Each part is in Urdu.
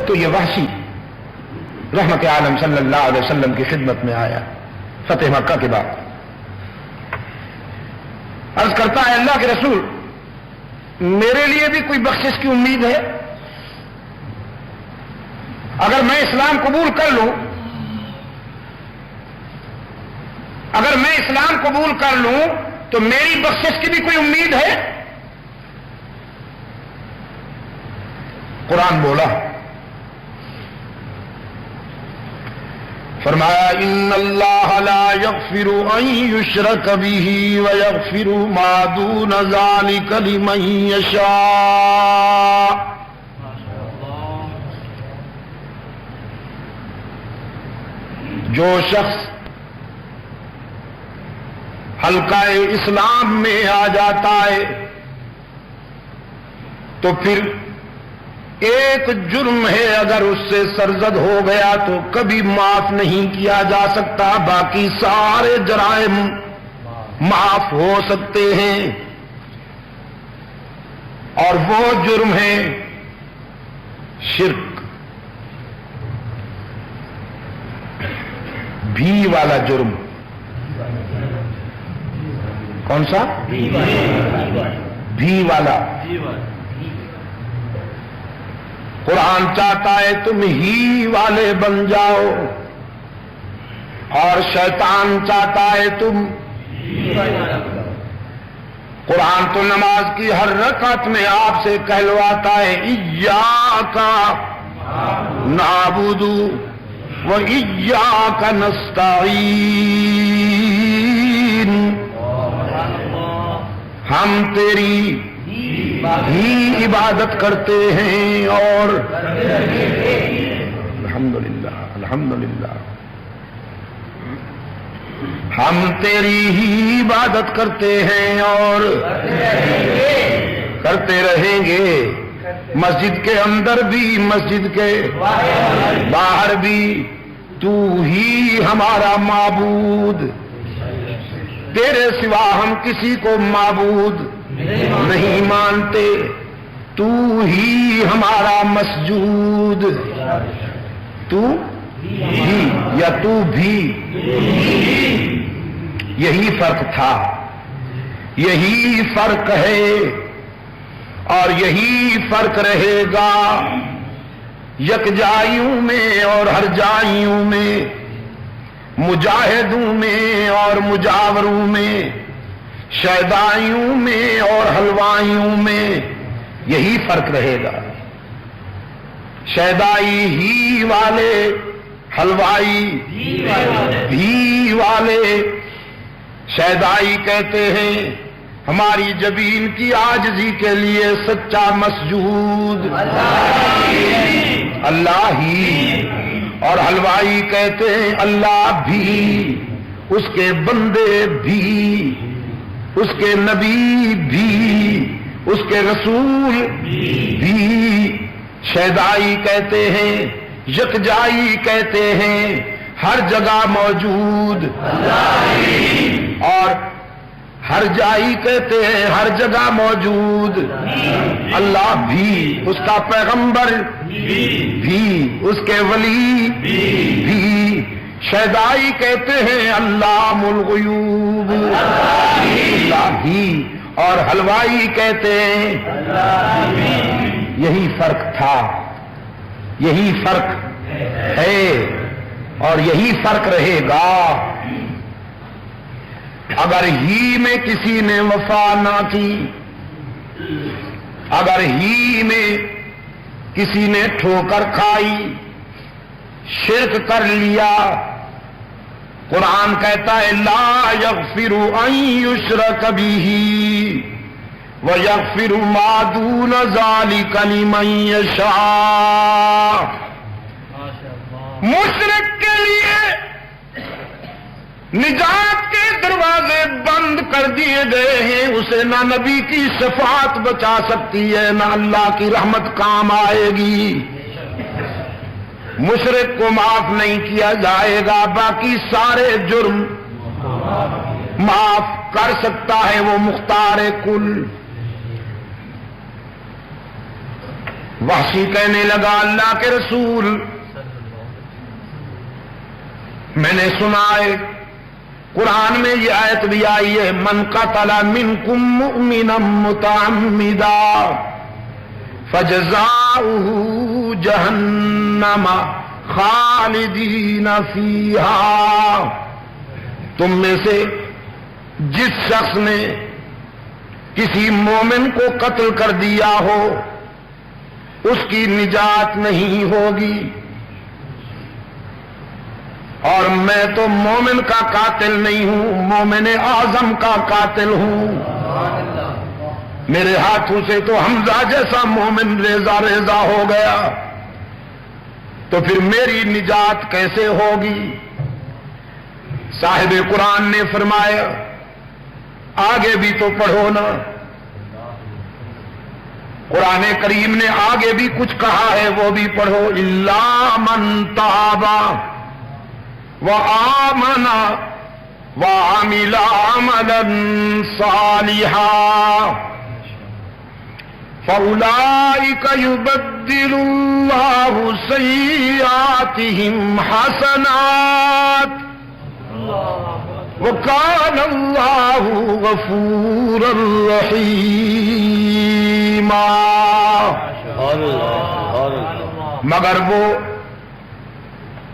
تو یہ وحشی رحمت عالم صلی اللہ علیہ وسلم کی خدمت میں آیا فتح مکہ کے بعد، عرض کرتا ہے اللہ کے رسول میرے لیے بھی کوئی بخشش کی امید ہے؟ اگر میں اسلام قبول کر لوں، اگر میں اسلام قبول کر لوں تو میری بخشش کی بھی کوئی امید ہے؟ قرآن بولا، فرمایا ان اللہ لا یغفر ان یشرک بہ ویغفر ما دون ذلک لمن یشاء۔ جو شخص حلقہ اسلام میں آ جاتا ہے تو پھر ایک جرم ہے اگر اس سے سرزد ہو گیا تو کبھی معاف نہیں کیا جا سکتا، باقی سارے جرائم معاف ہو سکتے ہیں، اور وہ جرم ہے شرک، بھی والا جرم۔ کون سا؟ بھی والا۔ قرآن چاہتا ہے تم ہی والے بن جاؤ، اور شیطان چاہتا ہے تم۔ قرآن تو نماز کی ہر رکعت میں آپ سے کہلواتا ہے ایاک نعبد و ایاک نستعین، ہم تیری ہی عبادت کرتے ہیں اور الحمدللہ الحمدللہ ہم تیری ہی عبادت کرتے ہیں اور کرتے رہیں گے، مسجد کے اندر بھی مسجد کے باہر بھی تو ہی ہمارا معبود، تیرے سوا ہم کسی کو معبود نہیں مانتے، تو ہی ہمارا مسجود، تو ہی یا تو بھی، یہی فرق تھا، یہی فرق ہے اور یہی فرق رہے گا یکجائیوں میں اور ہر جائیوں میں، مجاہدوں میں اور مجاوروں میں، شیدائیوں میں اور حلوائیوں میں، یہی فرق رہے گا۔ شیدائی ہی والے، حلوائی بھی والے۔ شیدائی کہتے ہیں ہماری جبین کی عاجزی کے لیے سچا مسجود اللہ ہی، اور حلوائی کہتے ہیں اللہ بھی، اس کے بندے بھی، اس کے نبی بھی، اس کے رسول بھی۔ شیدائی کہتے ہیں، یکجائی کہتے ہیں ہر جگہ موجود، اور ہر جائی کہتے ہیں ہر جگہ موجود اللہ بھی، اس کا پیغمبر بھی، اس کے ولی بھی۔ شیدائی کہتے ہیں علام الغیوب اللہ ہی، اور حلوائی کہتے ہیں یہی فرق تھا، یہی فرق ہے اور یہی فرق رہے گا۔ اگر ہی میں کسی نے وفا نہ کی، اگر ہی میں کسی نے ٹھوکر کھائی، شرک کر لیا، قرآن کہتا ہے لا یغفر ان یشرک بہ ویغفر ما دون ذلک لمن یشاء۔ مشرک کے لیے نجات کے دروازے بند کر دیے گئے ہیں، اسے نہ نبی کی شفاعت بچا سکتی ہے، نہ اللہ کی رحمت کام آئے گی۔ مشرک کو معاف نہیں کیا جائے گا، باقی سارے جرم معاف کر سکتا ہے وہ مختار کل۔ وحشی کہنے لگا اللہ کے رسول میں نے سنا ہے قرآن میں یہ آیت بھی آئی ہے من قتل منکم مؤمنا متعمدا فجزاؤہ جہنم خالدین فیہا، تم میں سے جس شخص نے کسی مومن کو قتل کر دیا ہو اس کی نجات نہیں ہوگی، اور میں تو مومن کا قاتل نہیں ہوں، مومن اعظم کا قاتل ہوں، میرے ہاتھوں سے تو حمزہ جیسا مومن ریزہ ریزہ ہو گیا، تو پھر میری نجات کیسے ہوگی؟ صاحب قرآن نے فرمایا آگے بھی تو پڑھو نا، قرآن کریم نے آگے بھی کچھ کہا ہے وہ بھی پڑھو، الا من تاب وآمن وعمل عملا صالحا فأولئك يبدل الله سيئاتهم حسنات وكان الله غفورا رحيما۔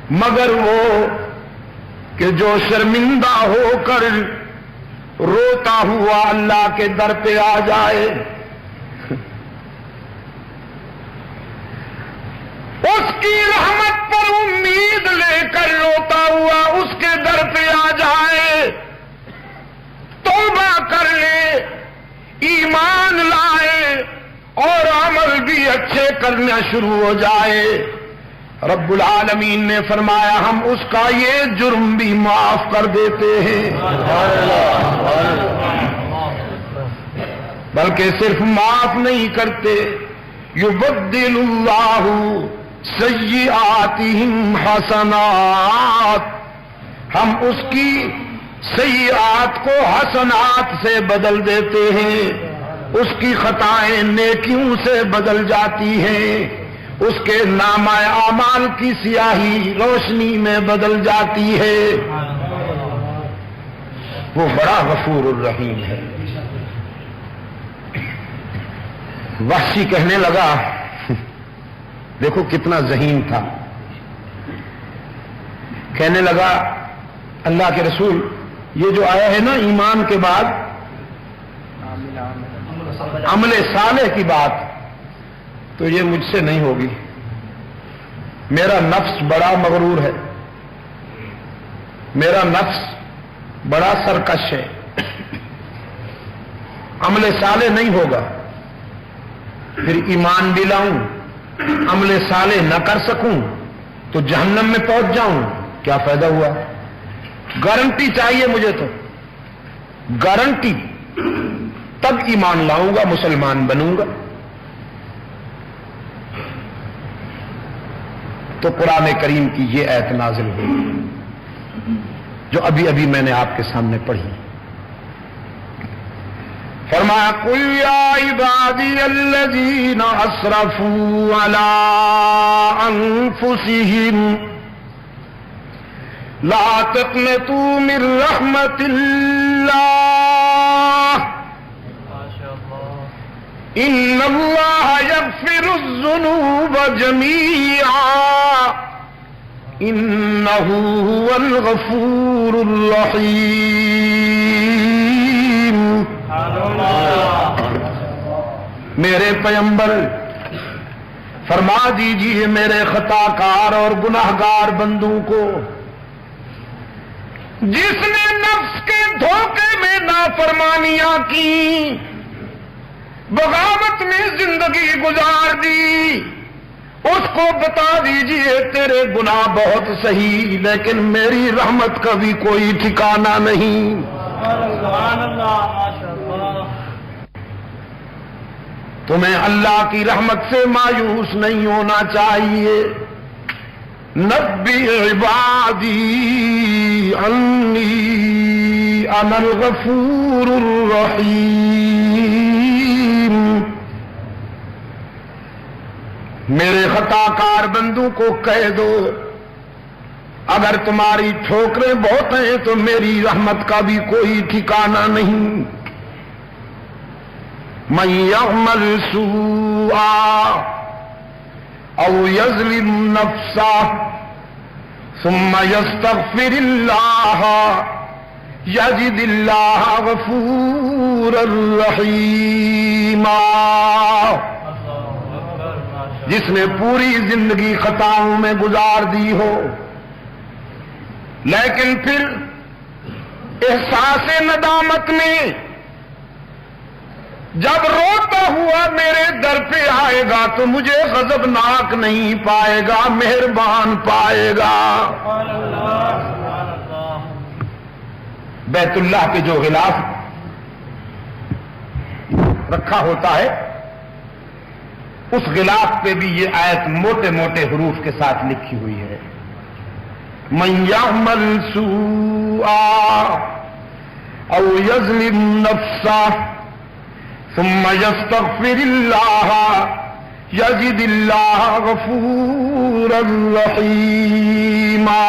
مگر وہ کہ جو شرمندہ ہو کر روتا ہوا اللہ کے در پہ آ جائے، اس کی رحمت پر امید لے کر روتا ہوا اس کے در پہ آ جائے، توبہ کر لے، ایمان لائے اور عمل بھی اچھے کرنا شروع ہو جائے، رب العالمین نے فرمایا ہم اس کا یہ جرم بھی معاف کر دیتے ہیں، بلکہ صرف معاف نہیں کرتے، یبدل اللہ سیئاتہم حسنات، ہم اس کی سیئات کو حسنات سے بدل دیتے ہیں، اس کی خطائیں نیکیوں سے بدل جاتی ہیں، اس کے نامہ اعمال کی سیاہی روشنی میں بدل جاتی ہے، وہ بڑا غفور الرحیم ہے۔ وحشی کہنے لگا، دیکھو کتنا ذہین تھا، کہنے لگا اللہ کے رسول یہ جو آیا ہے نا ایمان کے بعد عمل صالح کی بات، تو یہ مجھ سے نہیں ہوگی، میرا نفس بڑا مغرور ہے، میرا نفس بڑا سرکش ہے، عمل صالح نہیں ہوگا، پھر ایمان بھی لاؤں عمل صالح نہ کر سکوں تو جہنم میں پہنچ جاؤں، کیا فائدہ ہوا؟ گارنٹی چاہیے مجھے، تو گارنٹی، تب ایمان لاؤں گا، مسلمان بنوں گا۔ تو قرآن کریم کی یہ آیت نازل ہوئی جو ابھی ابھی میں نے آپ کے سامنے پڑھی، فرمایا قل یا عبادی الذین اسرفوا علی انفسہم لا تقنطوا من رحمت اللہ ان اللہ یغفر الذنوب جمیعا انہ هو الغفور الرحیم۔ میرے پیغمبر فرما دیجیے میرے خطا کار اور گناہگار بندوں کو، جس نے نفس کے دھوکے میں نافرمانیاں کی، بغاوت میں زندگی گزار دی، اس کو بتا دیجئے تیرے گناہ بہت صحیح لیکن میری رحمت کا بھی کوئی ٹھکانہ نہیں۔ تمہیں اللہ کی رحمت سے مایوس نہیں ہونا چاہیے۔ نبی عبادی انی انا الغفور الرحیم، میرے خطا کار بندوں کو کہہ دو اگر تمہاری ٹھوکریں بہت ہیں تو میری رحمت کا بھی کوئی ٹھکانہ نہیں. من یعمل سوءا او یظلم نفسه ثم یستغفر اللہ یجد اللہ غفورا رحیما. جس نے پوری زندگی خطاؤں میں گزار دی ہو لیکن پھر احساس ندامت میں جب روتا ہوا میرے در پہ آئے گا تو مجھے غضبناک نہیں پائے گا، مہربان پائے گا. بیت اللہ کے جو غلاف رکھا ہوتا ہے اس غلاف پہ بھی یہ آیت موٹے موٹے حروف کے ساتھ لکھی ہوئی ہے. من یعمل سوءا او یظلم نفسه ثم یستغفر اللہ یجد اللہ غفورا رحیما.